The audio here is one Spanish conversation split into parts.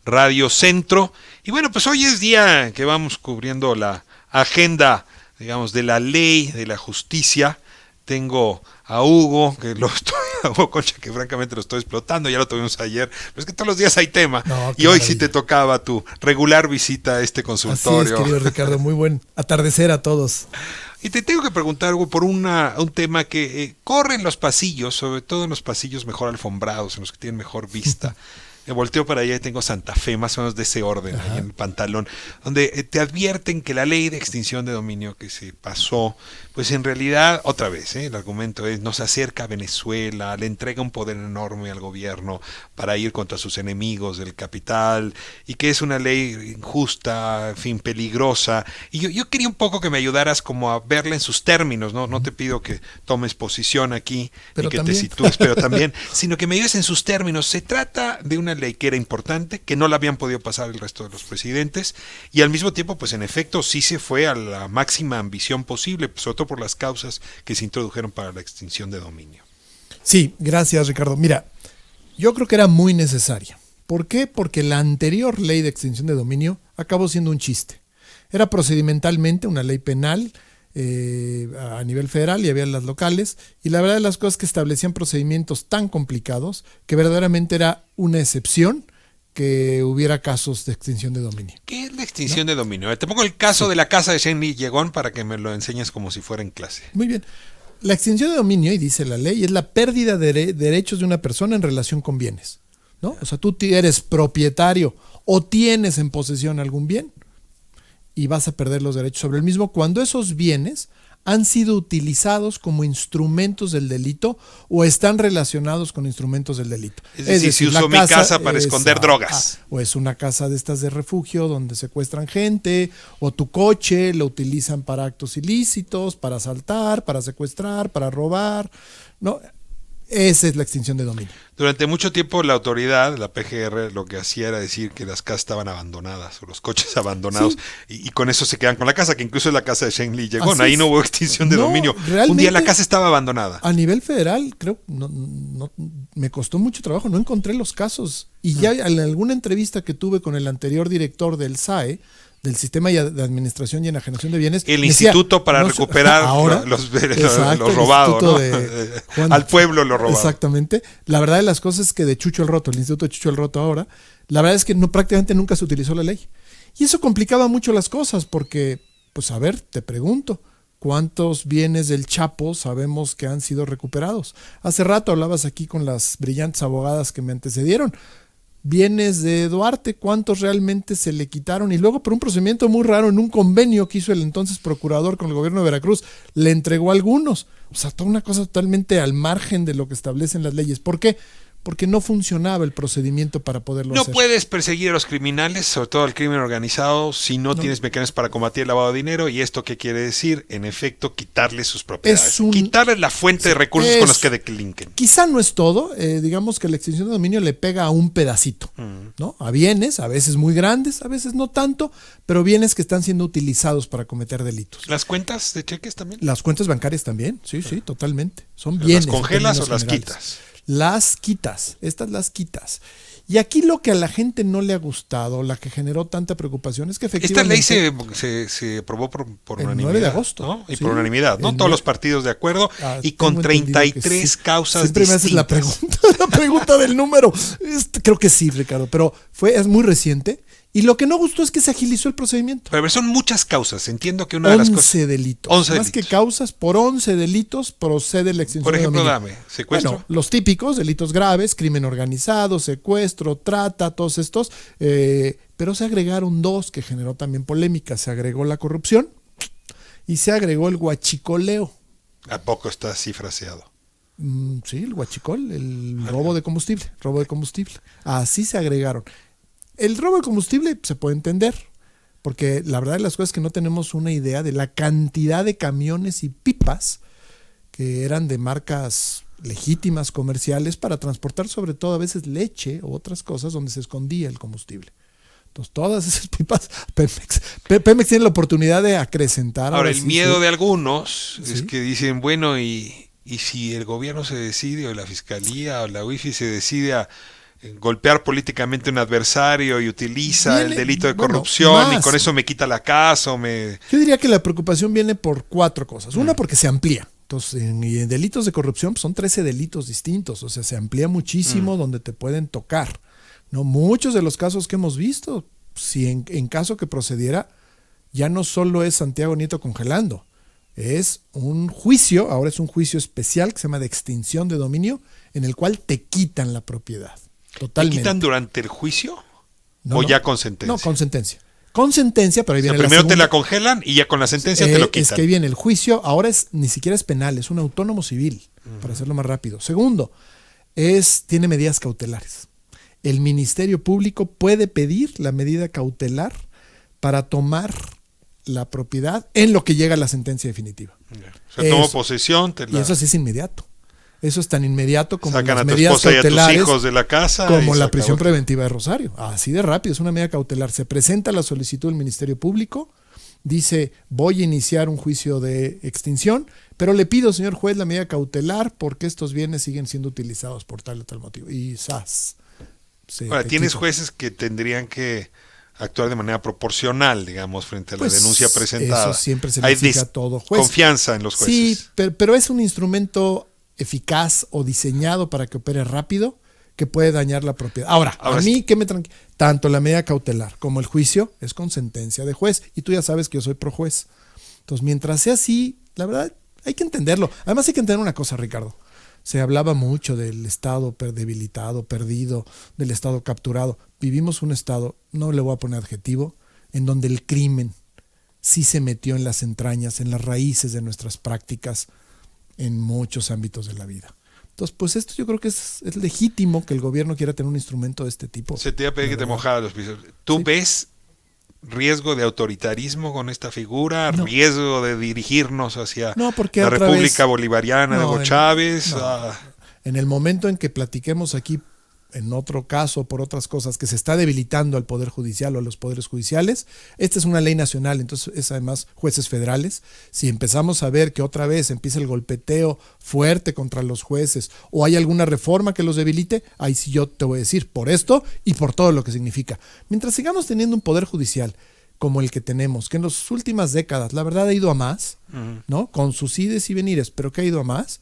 Radio Centro. Y bueno, pues hoy es día que vamos cubriendo la agenda, digamos, de la ley, de la justicia. Tengo a Hugo, que lo estoy, a Hugo Concha, que francamente lo estoy explotando, ya lo tuvimos ayer, pero es que todos los días hay tema, No, y hoy sí te tocaba tu regular visita a este Así consultorio. es, querido Ricardo, muy buen atardecer a todos. Y te tengo que preguntar algo por un tema que corre en los pasillos, sobre todo en los pasillos mejor alfombrados, en los que tienen mejor vista. Me volteo para allá y tengo Santa Fe, más o menos de ese orden, ahí en el pantalón, donde te advierten que la ley de extinción de dominio que se pasó, pues en realidad, otra vez, el argumento es, nos acerca a Venezuela, le entrega un poder enorme al gobierno para ir contra sus enemigos del capital, y que es una ley injusta, en fin, peligrosa. Y yo quería un poco que me ayudaras como a verla en sus términos, ¿no? No te pido que tomes posición aquí Pero y que también. te sitúes, pero también, sino que me ayudes en sus términos. Se trata de una ley que era importante, que no la habían podido pasar el resto de los presidentes, y al mismo tiempo, pues en efecto, sí se fue a la máxima ambición posible, pues, sobre todo por las causas que se introdujeron para la extinción de dominio. Sí, gracias Ricardo. Mira, yo creo que era muy necesaria. ¿Por qué? Porque la anterior ley de extinción de dominio acabó siendo un chiste. Era procedimentalmente una ley penal a nivel federal y había las locales, y la verdad de las cosas es que establecían procedimientos tan complicados que verdaderamente era una excepción que hubiera casos de extinción de dominio. ¿Qué es la extinción de dominio? Te pongo el caso de la casa de Shenli Yegon para que me lo enseñes como si fuera en clase. Muy bien. La extinción de dominio, y dice la ley, es la pérdida de derechos de una persona en relación con bienes, ¿no? O sea, tú eres propietario o tienes en posesión algún bien y vas a perder los derechos sobre el mismo cuando esos bienes han sido utilizados como instrumentos del delito o están relacionados con instrumentos del delito. Es decir, si uso mi casa para esconder drogas. O es una casa de estas de refugio donde secuestran gente, o tu coche lo utilizan para actos ilícitos, para asaltar, para secuestrar, para robar, ¿no? Esa es la extinción de dominio. Durante mucho tiempo la autoridad, la PGR, lo que hacía era decir que las casas estaban abandonadas o los coches abandonados, sí. y con eso se quedan con la casa, que incluso es la casa de Shenli Yegon. Ahí no hubo extinción de dominio. Un día la casa estaba abandonada. A nivel federal, creo, no, me costó mucho trabajo, no encontré los casos. Y ya en alguna entrevista que tuve con el anterior director del SAE, del Sistema de Administración y Enajenación de Bienes. El Instituto para recuperar los robados, ¿no? Al pueblo lo robado. Exactamente. La verdad de las cosas es que de Chucho el Roto, el Instituto de Chucho el Roto ahora, la verdad es que prácticamente nunca se utilizó la ley. Y eso complicaba mucho las cosas porque, pues a ver, te pregunto, ¿cuántos bienes del Chapo sabemos que han sido recuperados? Hace rato hablabas aquí con las brillantes abogadas que me antecedieron. Bienes de Duarte, ¿cuántos realmente se le quitaron? Y luego, por un procedimiento muy raro, en un convenio que hizo el entonces procurador con el gobierno de Veracruz, le entregó algunos. O sea, toda una cosa totalmente al margen de lo que establecen las leyes. ¿Por qué? Porque no funcionaba el procedimiento para poderlo hacer. No puedes perseguir a los criminales, sobre todo al crimen organizado, si no tienes mecanismos para combatir el lavado de dinero. ¿Y esto qué quiere decir? En efecto, quitarles sus propiedades. Quitarles la fuente de recursos con los que delinquen. Quizá no es todo. Digamos que la extinción de dominio le pega a un pedacito, ¿no? A bienes, a veces muy grandes, a veces no tanto, pero bienes que están siendo utilizados para cometer delitos. ¿Las cuentas de cheques también? Las cuentas bancarias también, sí, totalmente. Son bienes. ¿Las congelas o las quitas? Las quitas, estas las quitas. Y aquí lo que a la gente no le ha gustado, la que generó tanta preocupación, es que efectivamente... Esta ley se aprobó por unanimidad. El 9 de agosto. ¿No? Y sí, por unanimidad, ¿no? Todos los partidos de acuerdo y con 33 sí. causas Siempre distintas. Me haces la pregunta del número. Creo que sí, Ricardo, pero es muy reciente. Y lo que no gustó es que se agilizó el procedimiento. Pero son muchas causas. Entiendo que una de las cosas... 11 delitos. 11 Más delitos. que causas, por 11 delitos procede la extinción de dominio. Por ejemplo, dame, secuestro. Bueno, los típicos, delitos graves, crimen organizado, secuestro, trata, todos estos. Pero se agregaron dos que generó también polémica. Se agregó la corrupción y se agregó el huachicoleo. ¿A poco está así fraseado? Sí, el huachicol, el robo de combustible. Así se agregaron. El robo de combustible se puede entender, porque la verdad de las cosas es que no tenemos una idea de la cantidad de camiones y pipas que eran de marcas legítimas, comerciales, para transportar sobre todo a veces leche u otras cosas donde se escondía el combustible. Entonces todas esas pipas, Pemex tiene la oportunidad de acrecentar. Ahora el miedo de algunos es que dicen, bueno, y si el gobierno se decide, o la fiscalía, o la UIFI se decide a golpear políticamente a un adversario y utiliza el delito de corrupción más. Y con eso me quita la casa Yo diría que la preocupación viene por 4 cosas. Una, porque se amplía. Entonces, en delitos de corrupción pues, son 13 delitos distintos. O sea, se amplía muchísimo donde te pueden tocar. ¿No? Muchos de los casos que hemos visto, si en caso que procediera, ya no solo es Santiago Nieto congelando. Es un juicio, ahora es un juicio especial que se llama de extinción de dominio, en el cual te quitan la propiedad. Totalmente. ¿Te quitan durante el juicio? No, ¿O no, ya con sentencia? No, con sentencia. Con sentencia, pero ahí viene primero la te la congelan y ya con la sentencia te lo quitan. Es que ahí viene el juicio, ahora ni siquiera es penal, es un autónomo civil, para hacerlo más rápido. Segundo, tiene medidas cautelares. El Ministerio Público puede pedir la medida cautelar para tomar la propiedad en lo que llega a la sentencia definitiva. O sea, tomo posesión. Y eso sí es inmediato. Eso es tan inmediato como sacan las a tu medidas esposa cautelares, y a tus hijos de la casa. como la prisión preventiva de Rosario. Así de rápido, es una medida cautelar. Se presenta la solicitud del Ministerio Público, dice, voy a iniciar un juicio de extinción, pero le pido, señor juez, la medida cautelar porque estos bienes siguen siendo utilizados por tal o tal motivo. Y ¡zas! Ahora, tienes jueces que tendrían que actuar de manera proporcional, digamos, frente a la denuncia presentada. Eso siempre se le exige a todo juez. Confianza en los jueces. Sí, pero es un instrumento eficaz o diseñado para que opere rápido que puede dañar la propiedad. Ahora a mí, ¿qué me tranquiliza? Tanto la medida cautelar como el juicio es con sentencia de juez. Y tú ya sabes que yo soy pro juez. Entonces, mientras sea así, la verdad, hay que entenderlo. Además, hay que entender una cosa, Ricardo. Se hablaba mucho del Estado debilitado, perdido, del Estado capturado. Vivimos un Estado, no le voy a poner adjetivo, en donde el crimen sí se metió en las entrañas, en las raíces de nuestras prácticas, en muchos ámbitos de la vida. Entonces, pues esto yo creo que es legítimo que el gobierno quiera tener un instrumento de este tipo. Se te iba a pedir que te mojara los pisos. ¿Tú ves riesgo de autoritarismo con esta figura? No. ¿Riesgo de dirigirnos hacia porque la otra República vez, Bolivariana de Hugo Chávez? En el momento en que platiquemos aquí, en otro caso, por otras cosas, que se está debilitando al Poder Judicial o a los poderes judiciales, esta es una ley nacional, entonces es además jueces federales. Si empezamos a ver que otra vez empieza el golpeteo fuerte contra los jueces o hay alguna reforma que los debilite, ahí sí yo te voy a decir por esto y por todo lo que significa. Mientras sigamos teniendo un Poder Judicial como el que tenemos, que en las últimas décadas la verdad ha ido a más, ¿no? Con sus ides y venires, pero que ha ido a más.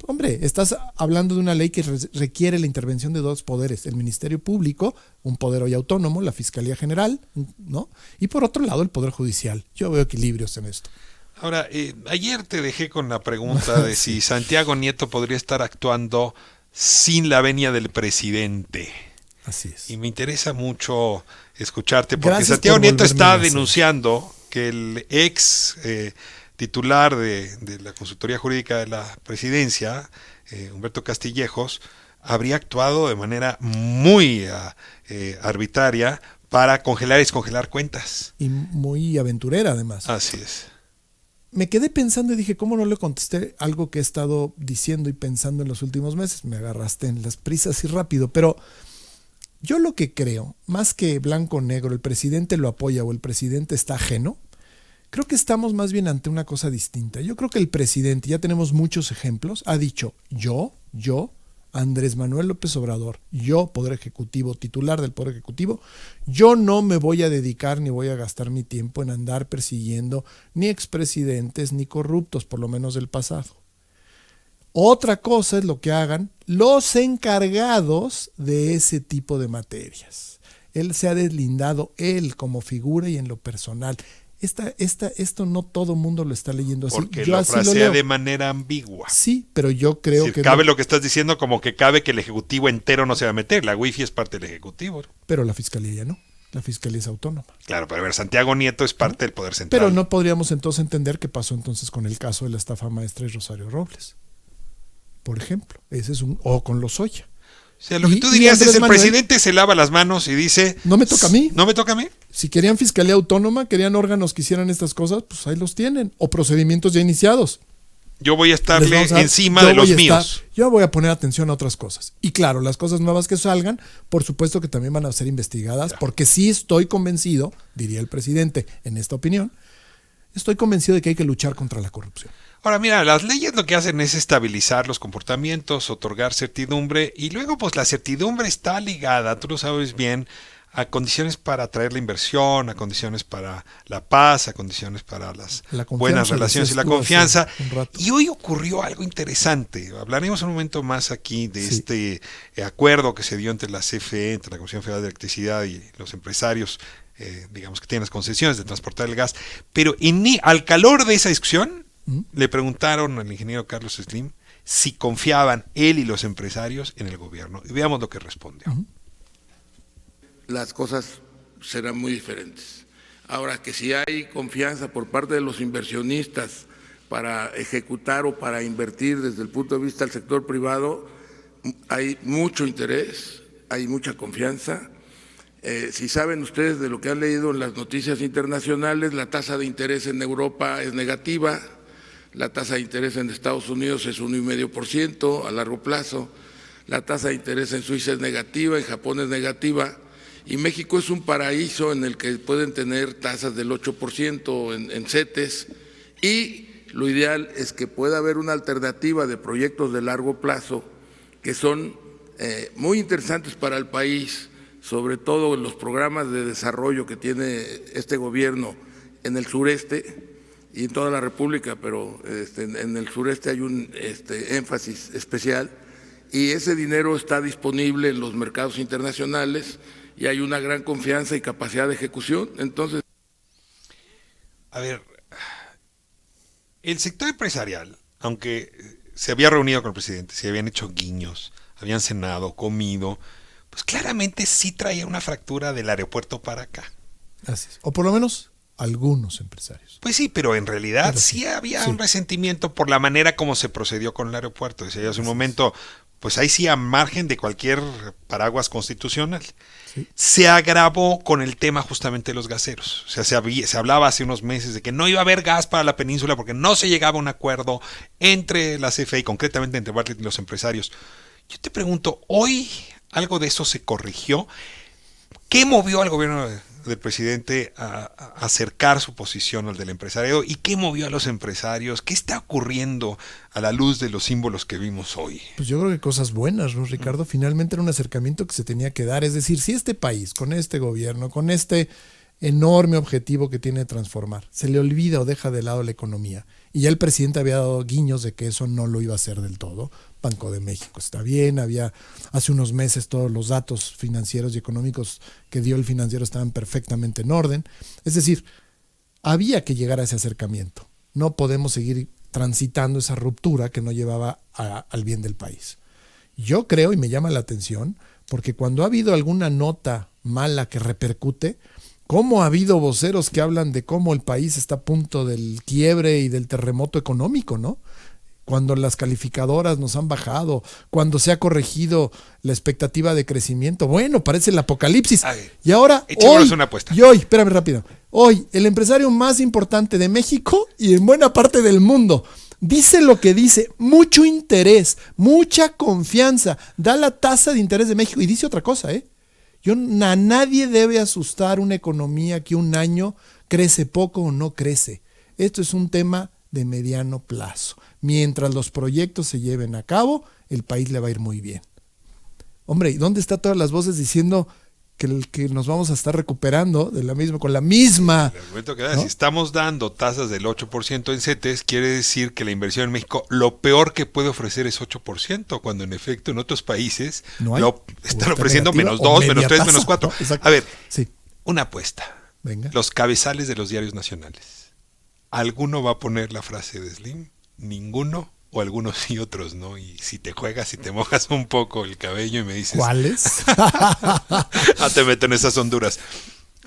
Hombre, estás hablando de una ley que requiere la intervención de 2 poderes, el Ministerio Público, un poder hoy autónomo, la Fiscalía General, ¿no? Y por otro lado el Poder Judicial. Yo veo equilibrios en esto. Ahora, ayer te dejé con la pregunta de si Santiago Nieto podría estar actuando sin la venia del presidente. Así es. Y me interesa mucho escucharte, porque Gracias Santiago por Nieto está volverme a denunciando que el ex titular de la consultoría jurídica de la presidencia, Humberto Castillejos, habría actuado de manera muy arbitraria para congelar y descongelar cuentas. Y muy aventurera además. Así es. Me quedé pensando y dije, ¿cómo no le contesté algo que he estado diciendo y pensando en los últimos meses? Me agarraste en las prisas y rápido, pero yo lo que creo, más que blanco o negro, el presidente lo apoya o el presidente está ajeno, creo que estamos más bien ante una cosa distinta. Yo creo que el presidente, ya tenemos muchos ejemplos, ha dicho yo, Andrés Manuel López Obrador, yo, Poder Ejecutivo, titular del Poder Ejecutivo, yo no me voy a dedicar ni voy a gastar mi tiempo en andar persiguiendo ni expresidentes ni corruptos, por lo menos del pasado. Otra cosa es lo que hagan los encargados de ese tipo de materias. Él se ha deslindado, él como figura y en lo personal. Esto no todo mundo lo está leyendo así. Porque yo lo así frasea lo leo de manera ambigua. Sí, pero yo creo si que... cabe lo que estás diciendo, como que cabe que el Ejecutivo entero no se va a meter. La Wi-Fi es parte del Ejecutivo. Pero la Fiscalía ya no. La Fiscalía es autónoma. Claro, pero a ver, Santiago Nieto es parte del Poder Central. Pero no podríamos entonces entender qué pasó entonces con el caso de la estafa maestra y Rosario Robles. Por ejemplo, ese es o con Lozoya. O sea, lo que tú dirías es el presidente se lava las manos y dice... ¿No me toca a mí? ¿No me toca a mí? Si querían fiscalía autónoma, querían órganos que hicieran estas cosas, pues ahí los tienen. O procedimientos ya iniciados. Yo voy a estarle encima de los míos. Yo voy a poner atención a otras cosas. Y claro, las cosas nuevas que salgan, por supuesto que también van a ser investigadas, claro. Porque sí estoy convencido, diría el presidente en esta opinión, estoy convencido de que hay que luchar contra la corrupción. Ahora, mira, las leyes lo que hacen es estabilizar los comportamientos, otorgar certidumbre, y luego pues la certidumbre está ligada, tú lo sabes bien, a condiciones para atraer la inversión, a condiciones para la paz, a condiciones para las buenas relaciones y la confianza. Y hoy ocurrió algo interesante. Hablaremos un momento más aquí de este acuerdo que se dio entre la CFE, entre la Comisión Federal de Electricidad y los empresarios, digamos que tienen las concesiones de transportar el gas. Pero al calor de esa discusión, le preguntaron al ingeniero Carlos Slim si confiaban él y los empresarios en el gobierno. Y veamos lo que respondió. Las cosas serán muy diferentes. Ahora, que si hay confianza por parte de los inversionistas para ejecutar o para invertir desde el punto de vista del sector privado, hay mucho interés, hay mucha confianza. Si saben ustedes de lo que han leído en las noticias internacionales, la tasa de interés en Europa es negativa, la tasa de interés en Estados Unidos es 1,5% a largo plazo, la tasa de interés en Suiza es negativa, en Japón es negativa, y México es un paraíso en el que pueden tener tasas del 8% en CETES, y lo ideal es que pueda haber una alternativa de proyectos de largo plazo que son muy interesantes para el país, sobre todo en los programas de desarrollo que tiene este gobierno en el sureste y en toda la República, pero en el sureste hay un énfasis especial, y ese dinero está disponible en los mercados internacionales y hay una gran confianza y capacidad de ejecución. Entonces, a ver, el sector empresarial, aunque se había reunido con el presidente, se habían hecho guiños, habían cenado, comido, pues claramente sí traía una fractura del aeropuerto para acá. Así es. O por lo menos algunos empresarios. Pues sí, pero en realidad sí había un resentimiento por la manera como se procedió con el aeropuerto. Decía hace un momento, pues ahí sí a margen de cualquier paraguas constitucional. Sí. Se agravó con el tema justamente de los gaseros. O sea, se hablaba hace unos meses de que no iba a haber gas para la península porque no se llegaba a un acuerdo entre la CFE y concretamente entre Bartlett y los empresarios. Yo te pregunto, ¿hoy algo de eso se corrigió? ¿Qué movió al gobierno del presidente a acercar su posición al del empresariado? ¿Y qué movió a los empresarios? ¿Qué está ocurriendo a la luz de los símbolos que vimos hoy? Pues yo creo que cosas buenas, ¿no, Ricardo? Finalmente era un acercamiento que se tenía que dar. Es decir, si este país, con este gobierno, con este enorme objetivo que tiene de transformar, se le olvida o deja de lado la economía, y ya el presidente había dado guiños de que eso no lo iba a hacer del todo. Banco de México está bien, había hace unos meses todos los datos financieros y económicos que dio el financiero estaban perfectamente en orden. Es decir, había que llegar a ese acercamiento. No podemos seguir transitando esa ruptura que no llevaba al bien del país. Yo creo, y me llama la atención, porque cuando ha habido alguna nota mala que repercute, cómo ha habido voceros que hablan de cómo el país está a punto del quiebre y del terremoto económico, ¿no? Cuando las calificadoras nos han bajado, cuando se ha corregido la expectativa de crecimiento. Bueno, parece el apocalipsis. Y ahora, una apuesta. Espérame rápido. Hoy, el empresario más importante de México y en buena parte del mundo dice lo que dice, mucho interés, mucha confianza, da la tasa de interés de México y dice otra cosa, a nadie debe asustar una economía que un año crece poco o no crece. Esto es un tema de mediano plazo. Mientras los proyectos se lleven a cabo, el país le va a ir muy bien. Hombre, ¿y dónde están todas las voces diciendo que nos vamos a estar recuperando con la misma? El argumento que da, ¿no? Si estamos dando tasas del 8% en CETES, quiere decir que la inversión en México lo peor que puede ofrecer es 8%, cuando en efecto en otros países están ofreciendo menos 2, menos 3, menos 4. ¿No? A ver, una apuesta. Venga. Los cabezales de los diarios nacionales. ¿Alguno va a poner la frase de Slim? ¿Ninguno? O algunos sí, otros no. Y si te juegas, si te mojas un poco el cabello y me dices... ¿Cuáles? Te meto en esas honduras.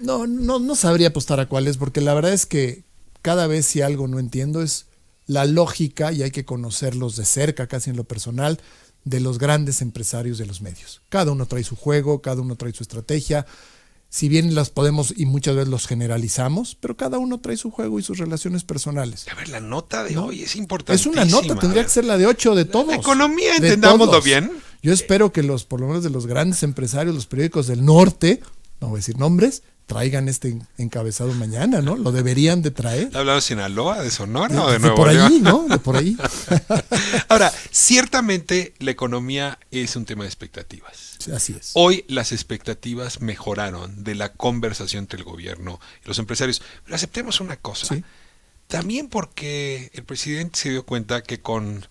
No sabría apostar a cuáles, porque la verdad es que cada vez si algo no entiendo es la lógica, y hay que conocerlos de cerca, casi en lo personal, de los grandes empresarios de los medios. Cada uno trae su juego, cada uno trae su estrategia. Si bien las podemos y muchas veces los generalizamos, pero cada uno trae su juego y sus relaciones personales. A ver, la nota de hoy es importantísima. Es una nota, tendría que ser la de 8 de todos. La economía, entendámoslo bien. Yo espero que por lo menos de los grandes empresarios, los periódicos del norte, no voy a decir nombres, traigan este encabezado mañana, ¿no? Lo deberían de traer. ¿Hablamos de Sinaloa, de Sonora o de De Nuevo por León? allí, ¿no? De por ahí. Ahora, ciertamente la economía es un tema de expectativas. Sí, así es. Hoy las expectativas mejoraron de la conversación entre el gobierno y los empresarios. Pero aceptemos una cosa. Sí. También porque el presidente se dio cuenta que con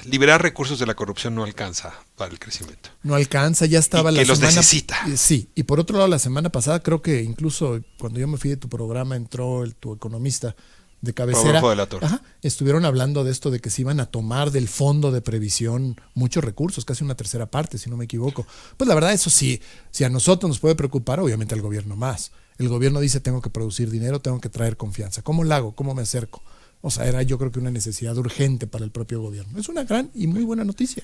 liberar recursos de la corrupción no alcanza para el crecimiento. No alcanza, ya estaba Y la que los semana. necesita. Sí, y por otro lado, la semana pasada, creo que incluso cuando yo me fui de tu programa, entró tu economista de cabecera. Rodolfo de la Torre. Ajá, estuvieron hablando de esto de que se iban a tomar del fondo de previsión muchos recursos, casi una tercera parte, si no me equivoco. Pues la verdad, eso sí, si a nosotros nos puede preocupar, obviamente al gobierno más. El gobierno dice, tengo que producir dinero, tengo que traer confianza. ¿Cómo lo hago? ¿Cómo me acerco? O sea, era yo creo que una necesidad urgente para el propio gobierno. Es una gran y muy buena noticia.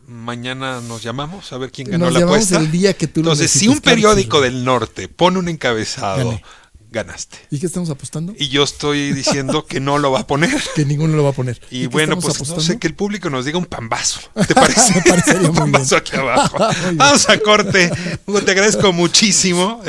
Mañana nos llamamos a ver quién ganó Nos la llamamos apuesta. el día que tú lo Entonces, si necesites, un claro que periódico sí. del norte pone un encabezado, Gané. ganaste. ¿Y qué estamos apostando? Y yo estoy diciendo que no lo va a poner. Que ninguno lo va a poner. Y qué bueno, estamos pues no apostando? sé, que el público nos diga un pambazo. ¿Te parece? Me parecería Un muy bien. pambazo aquí abajo. Muy bien. Vamos a corte. Hugo, te agradezco muchísimo.